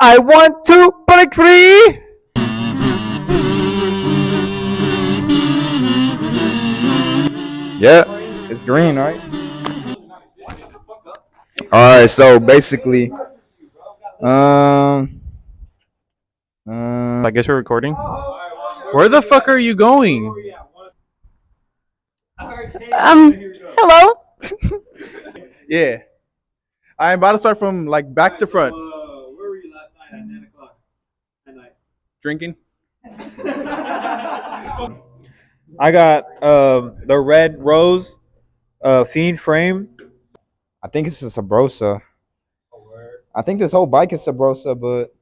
I want to break free. Yeah, it's green, right? All right, so basically, um, I guess we're recording. Where the fuck are you going? Hello. Yeah. I'm about to start from like back to front. Where were you last night at 9 o'clock at night? Drinking. I got the red rose fiend frame. I think it's a Sabrosa. I think this whole bike is Sabrosa, but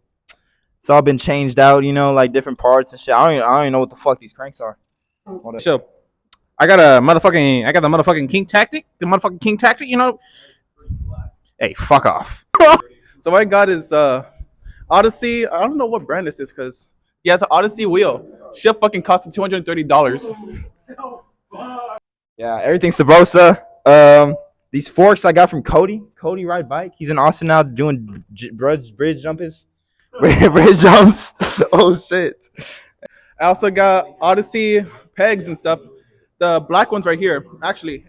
it's all been changed out, you know, like different parts and shit. I don't even know what the fuck these cranks are. So I got the motherfucking King Tactic. The motherfucking King Tactic, you know. Hey, fuck off. So what I got is Odyssey. I don't know what brand this is because yeah, it's an Odyssey wheel. Shit fucking costed $230. Yeah, everything's Sabrosa. These forks I got from Cody. Cody ride bike. He's in Austin now doing bridge jumps. Bridge jumps. Oh shit. I also got Odyssey pegs and stuff. The black ones right here, actually,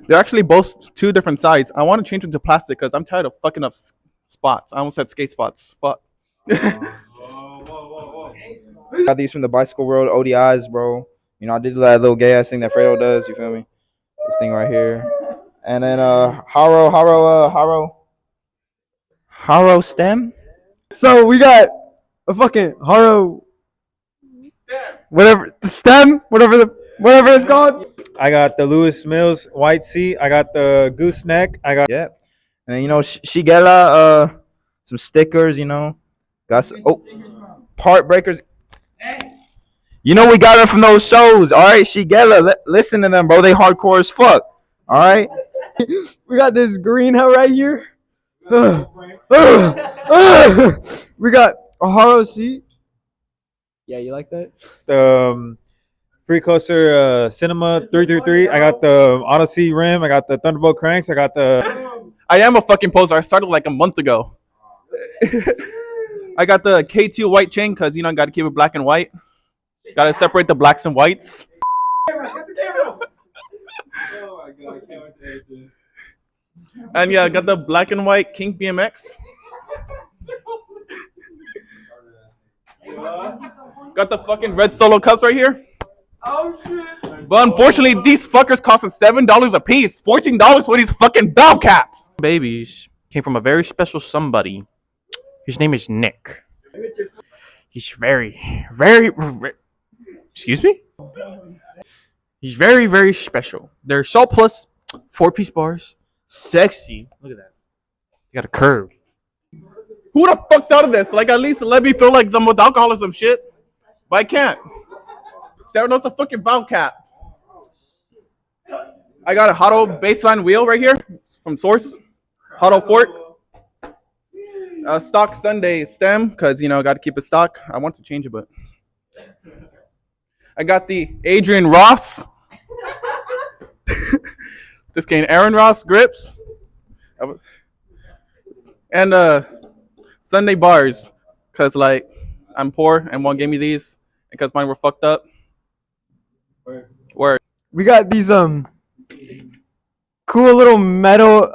they're actually both two different sides. I want to change them to plastic because I'm tired of fucking up spots. I almost said skate spots. Fuck. Got these from the Bicycle World ODIs, bro. You know, I did that little gay ass thing that Fredo does. You feel me? This thing right here. And then Haro stem. So we got a fucking Haro, whatever the stem, whatever it's called. I got the Lewis Mills white seat. I got the gooseneck. I got Yeah. And you know, Shigella, some stickers, you know. Got some part breakers. You know we got them from those shows. All right, Shigella, listen to them, bro. They hardcore as fuck. All right. we got this green hell right here. We got a Haro seat. Yeah, you like that? Free Coaster Cinema 333. I got the Odyssey rim. I got the Thunderbolt cranks. I got the. I am a fucking poser. I started like a month ago. I got the K2 white chain because, you know, I got to keep it black and white. Got to separate the blacks and whites. And yeah, I got the black and white King BMX. Got the fucking red solo cups right here. Oh shit! But unfortunately, these fuckers costing $7 a piece, $14 for these fucking valve caps. Babies came from a very special somebody. His name is Nick. He's very, excuse me? He's very, very special. They're Salt Plus 4-piece bars. Sexy. Look at that. They got a curve. Who the fuck thought of this? Like, at least let me feel like them with alcohol or some shit. But I can't. $7 a fucking valve cap. I got a Hotto baseline wheel right here from Source. Hotto fork. Stock Sunday stem, because, you know, I got to keep it stock. I want to change it, but. I got the Adrian Ross. Just kidding. Aaron Ross grips. And Sunday bars, because, like, I'm poor and one gave me these because mine were fucked up. Word. We got these cool little metal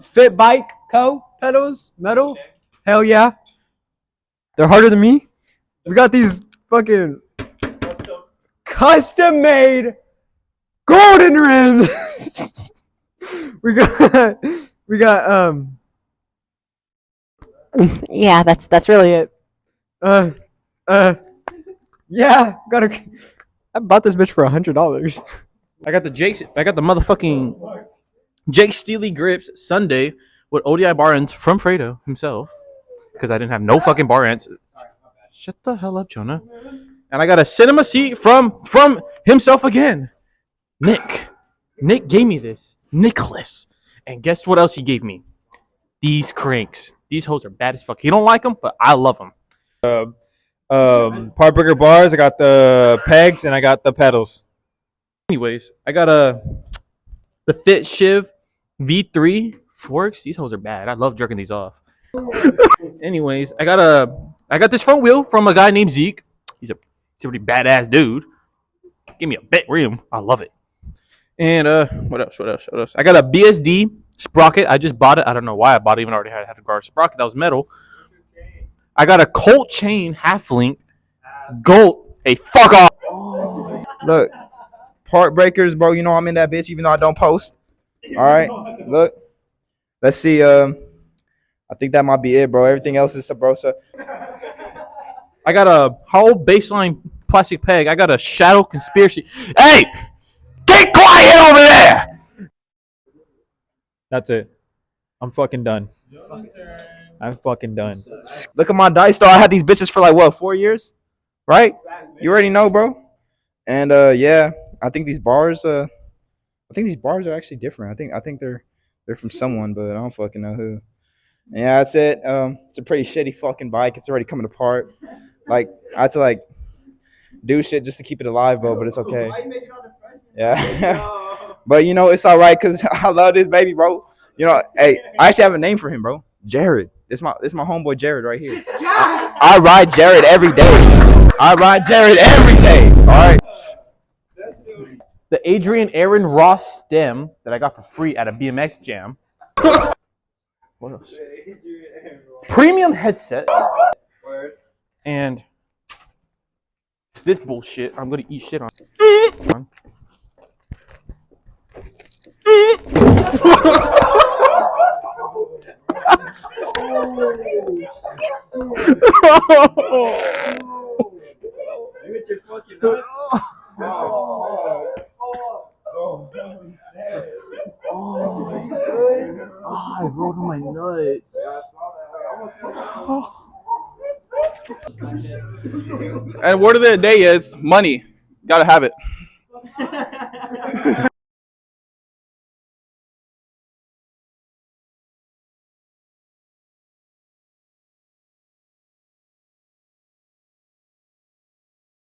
Fit Bike Co. pedals, metal. Hell yeah. They're harder than me. We got these fucking custom made golden rims. we got Yeah, that's really it. Yeah, I bought this bitch for $100. I got the motherfucking Jake Steely grips Sunday with ODI bar ends from Fredo himself, because I didn't have no fucking bar ends. Shut the hell up, Jonah. And I got a cinema seat from himself again. Nick gave me this. Nicholas. And guess what else he gave me? These cranks. These hoes are bad as fuck. He don't like them, but I love them. Part breaker bars. I got the pegs and I got the pedals. Anyways, I got the Fit Shiv V3 forks. These hoes are bad. I love jerking these off. Anyways, I got this front wheel from a guy named Zeke. He's a pretty badass dude. Give me a bit rim. I love it. And what else? I got a BSD sprocket. I just bought it. I don't know why I bought it, even though I already had a guard sprocket. That was metal. I got a Colt chain half link. Gold. Hey, fuck off. Look, part breakers, bro. You know I'm in that bitch, even though I don't post. All right, look. Let's see. I think that might be it, bro. Everything else is Sabrosa. I got a whole baseline plastic peg. I got a shadow conspiracy. Hey, get quiet over there. That's it. I'm fucking done. I'm fucking done. Look at my dice, though. I had these bitches for like what, 4 years, right? You already know, bro. And yeah, I think these bars. I think these bars are actually different. I think they're from someone, but I don't fucking know who. Yeah, that's it. It's a pretty shitty fucking bike. It's already coming apart. Like I had to like do shit just to keep it alive, bro. But it's okay. Yeah, but you know it's all right because I love this baby, bro. You know, hey, I actually have a name for him, bro. Jared. This my homeboy Jared right here. I ride Jared every day. I ride Jared every day. All right. The Adrian Aaron Ross stem that I got for free at a BMX jam. What else? Premium headset. And this bullshit. I'm gonna eat shit on. I rolled my nuts. And word of the day is money. Gotta have it.